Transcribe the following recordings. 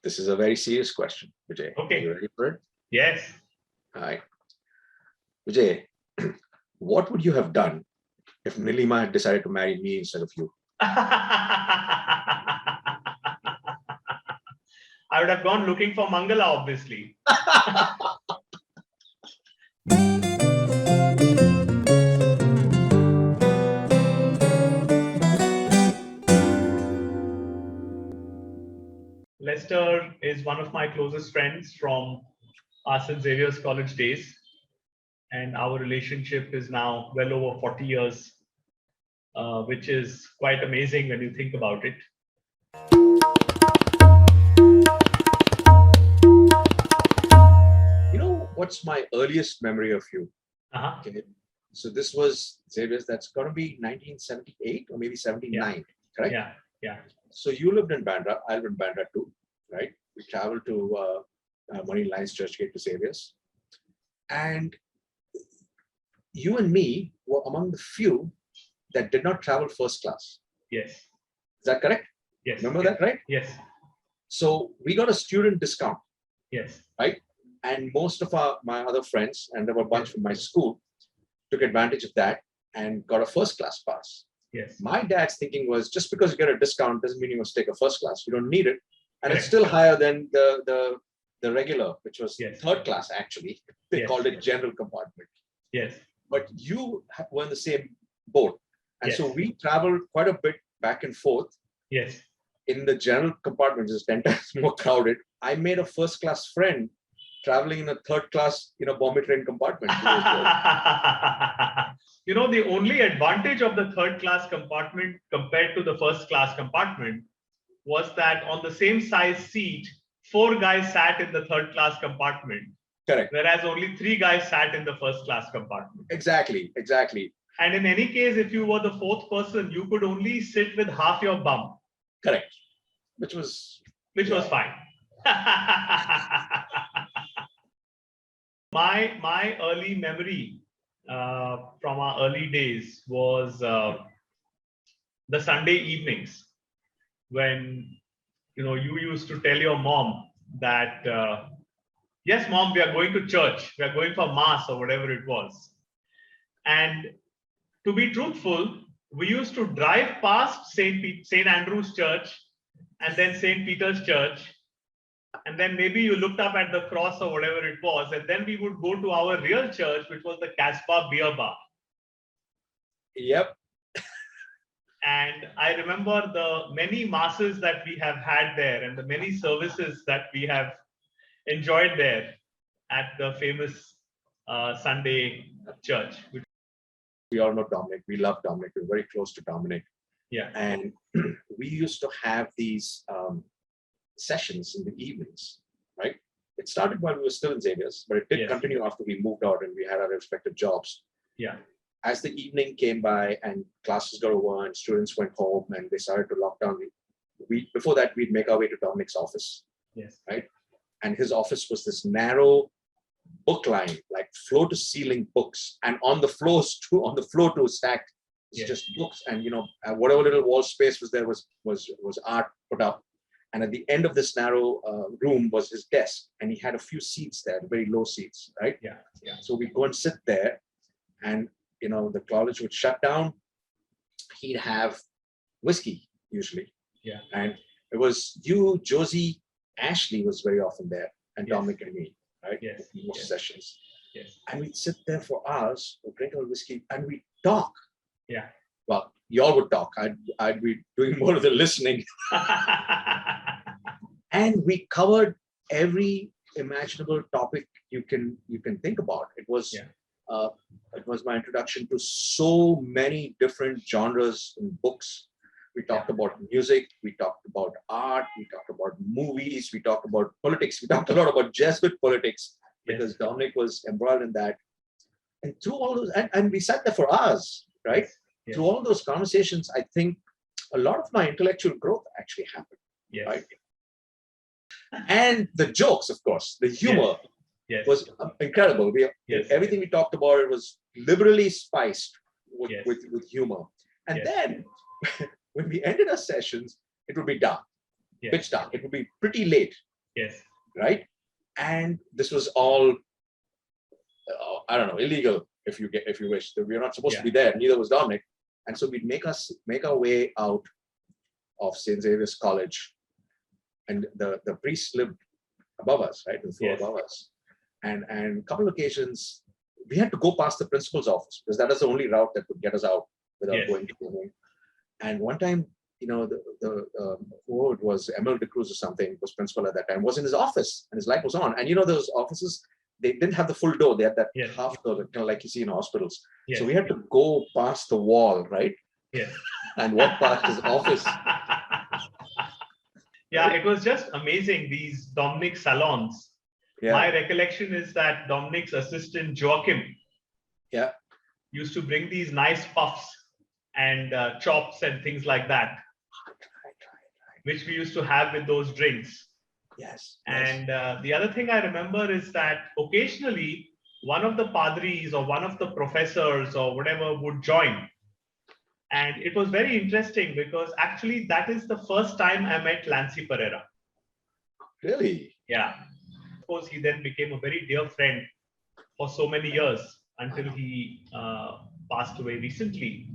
This is a very serious question, Vijay. Okay. Are you ready for it? Yes. All right. Vijay, what would you have done if Nilima had decided to marry me instead of you? I would have gone looking for Mangala, obviously. Lester is one of my closest friends from our St. Xavier's College days, and our relationship is now well over 40 years, which is quite amazing when you think about it. You know, what's my earliest memory of you? Okay. So this was Xavier's, that's going to be 1978 or maybe 79, correct? Yeah. So you lived in Bandra, I lived in Bandra too, right? We traveled to Marine Lines Churchgate to Xavier's. And you and me were among the few that did not travel first class. Yes. Is that correct? Yes. Remember that, right? Yes. So we got a student discount. Yes. Right? And most of my other friends, and there were a bunch from my school, took advantage of that and got a first class pass. Yes. My dad's thinking was, just because you get a discount doesn't mean you must take a first class. You don't need it. And it's still higher than the regular, which was third class, actually. They called it general compartment. Yes. But you were in the same boat. And so we traveled quite a bit back and forth. Yes. In the general compartment, which is 10 times more crowded. I made a first class friend traveling in a third class, Bombay train compartment. You know, the only advantage of the third class compartment compared to the first class compartment was that on the same size seat, 4 guys sat in the third class compartment. Correct. Whereas only 3 guys sat in the first class compartment. Exactly. And in any case, if you were the 4th person, you could only sit with half your bum. Correct. Which was fine. My early memory from our early days was the Sunday evenings when you used to tell your mom that yes, mom, we are going to church, we are going for mass or whatever it was. And to be truthful, we used to drive past St. Andrew's Church and then St. Peter's Church. And then maybe you looked up at the cross or whatever it was. And then we would go to our real church, which was the Casbah Beer Bar. Yep. And I remember the many masses that we have had there and the many services that we have enjoyed there at the famous Sunday church. We all know Dominic. We love Dominic. We're very close to Dominic. Yeah. And we used to have these sessions in the evenings, right? It started while we were still in Xavier's, but it did continue after we moved out and we had our respective jobs. Yeah. As the evening came by and classes got over and students went home and they started to lock down, before that, we'd make our way to Dominic's office. Yes. Right? And his office was this narrow book line, like floor to ceiling books, and on the floor too stacked just books, and whatever little wall space was there was art put up. And at the end of this narrow room was his desk, and he had a few seats there, very low seats, right? Yeah. So we'd go and sit there, and the college would shut down. He'd have whiskey usually. Yeah. And it was you, Josie, Ashley was very often there, and Dominic and me, right? Yes. Most sessions. Yes. And we'd sit there for hours, we'd drink our whiskey, and we'd talk. Yeah. Well, y'all would talk. I'd be doing more of the listening. And we covered every imaginable topic you can think about. It was my introduction to so many different genres in books. We talked about music, we talked about art, we talked about movies, we talked about politics, we talked a lot about Jesuit politics because Dominic was embroiled in that. And through all those, and we sat there for hours, right? Through all those conversations, I think a lot of my intellectual growth actually happened. Yes. Right? And the jokes, of course, the humor was incredible. Everything we talked about, it was liberally spiced with humor. And then when we ended our sessions, it would be dark, pitch dark. It would be pretty late. Yes. right? And this was all, I don't know, illegal if you wish. We were not supposed to be there. Neither was Dominic. And so we'd make our way out of St. Xavier's College, and the priest lived above us, right, the floor above us. And a couple of occasions we had to go past the principal's office because that was the only route that would get us out without going to the home. And one time, you know, who it was, Emil de Cruz or something, was principal at that time, was in his office and his light was on. And you know, those offices, they didn't have the full door. They had that half door, kind of like you see in hospitals. So we had to go past the wall, right? And walk past his office. Yeah, it was just amazing, these Dominic salons. My recollection is that Dominic's assistant Joachim used to bring these nice puffs and chops and things like that, which we used to have with those drinks. And the other thing I remember is that occasionally one of the padris or one of the professors or whatever would join. And it was very interesting because actually that is the first time I met Lancy Pereira. Really? Yeah. Of course, he then became a very dear friend for so many years until he passed away recently.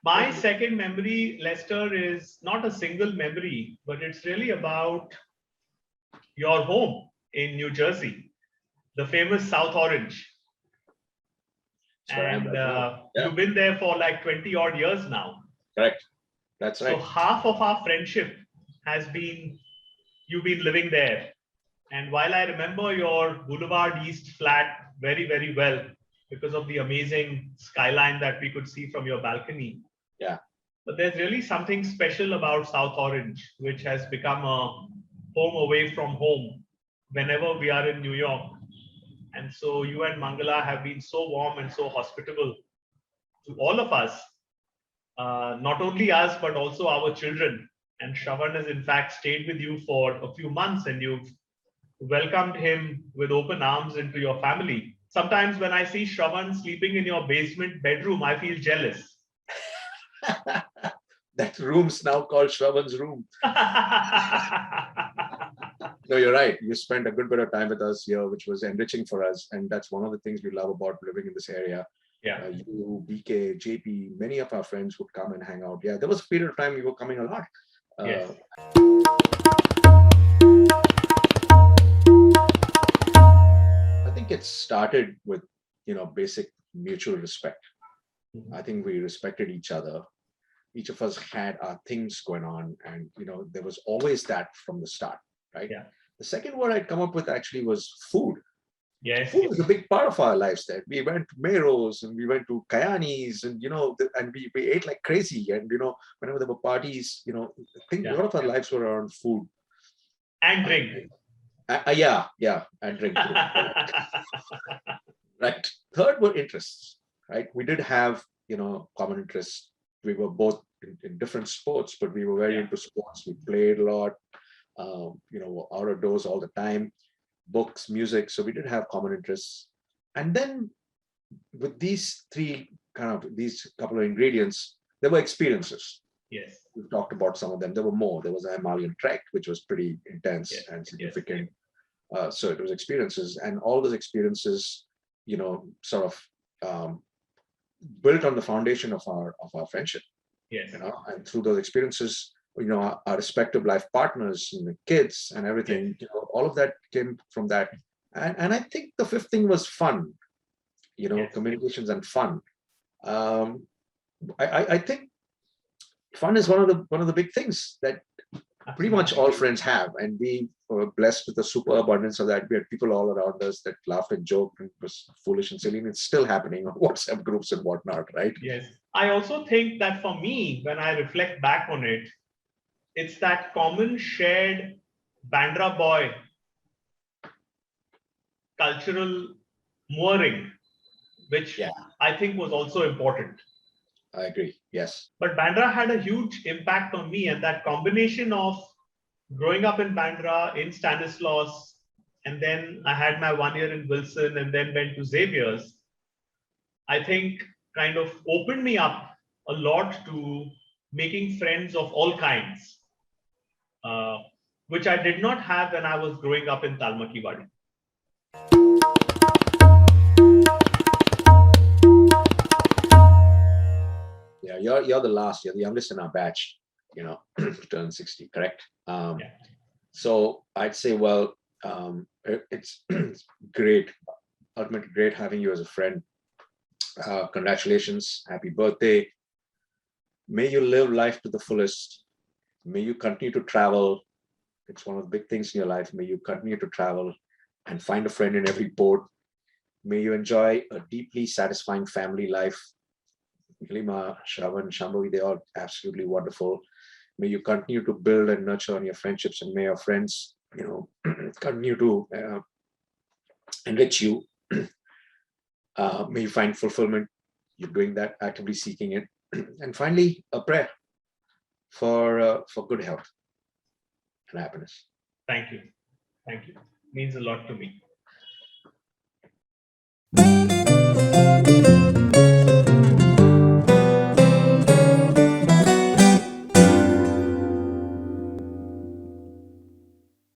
My second memory, Lester, is not a single memory, but it's really about your home in New Jersey, the famous South Orange. And you've been there for like 20 odd years now. Correct. That's right. So half of our friendship has been, you've been living there. And while I remember your Boulevard East flat very, very well because of the amazing skyline that we could see from your balcony. But there's really something special about South Orange, which has become a home away from home whenever we are in New York. And so you and Mangala have been so warm and so hospitable to all of us, not only us, but also our children. And Shravan has in fact stayed with you for a few months and you've welcomed him with open arms into your family. Sometimes when I see Shravan sleeping in your basement bedroom, I feel jealous. That room's now called Shravan's room. No, you're right. You spent a good bit of time with us here, which was enriching for us. And that's one of the things we love about living in this area. You, BK, JP, many of our friends would come and hang out. Yeah, there was a period of time you were coming a lot. I think it started with, you know, basic mutual respect. I think we respected each other. Each of us had our things going on, and you know, there was always that from the start, right? The second word I'd come up with actually was food. Food was a big part of our lives there. We went to Mero's and we went to Kayani's, and you know, and we ate like crazy. And you know, whenever there were parties, you know, I think a lot of our lives were around food and drink. And drink. Right. Third were interests. Right. We did have, you know, common interests. We were both in different sports, but we were very into sports. We played a lot, you know, out of doors all the time, books, music. So we did have common interests. And then with these these couple of ingredients, there were experiences. We've talked about some of them. There were more. There was a Himalayan trek, which was pretty intense and significant. So it was experiences, and all those experiences, you know, sort of built on the foundation of our friendship. You know, and through those experiences, you know, our respective life partners and the kids and everything, you know, all of that came from that. And I think the fifth thing was fun, you know, communications and fun. I think fun is one of the big things that pretty much all friends have, and we were blessed with a super abundance of that. We had people all around us that laughed and joked and was foolish and silly, and it's still happening on WhatsApp groups and whatnot, right? I also think that for me, when I reflect back on it, it's that common shared Bandra-boy cultural mooring, which I think was also important. I agree. Yes. But Bandra had a huge impact on me, and that combination of growing up in Bandra, in Stanislaus, and then I had my 1 year in Wilson and then went to Xavier's, I think kind of opened me up a lot to making friends of all kinds. which I did not have when I was growing up in Talmakiwadi. Yeah, you're the last. You're the youngest in our batch. Turned 60, correct? Yeah. So I'd say, well, it's great, ultimately great having you as a friend. Congratulations, happy birthday. May you live life to the fullest. May you continue to travel. It's one of the big things in your life. May you continue to travel and find a friend in every port. May you enjoy a deeply satisfying family life. Lima, Shravan, Shambhavi, they're all absolutely wonderful. May you continue to build and nurture on your friendships, and may your friends, continue to enrich you. May you find fulfillment. You're doing that, actively seeking it. And finally, a prayer for good health and happiness. Thank you. Thank you. Means a lot to me.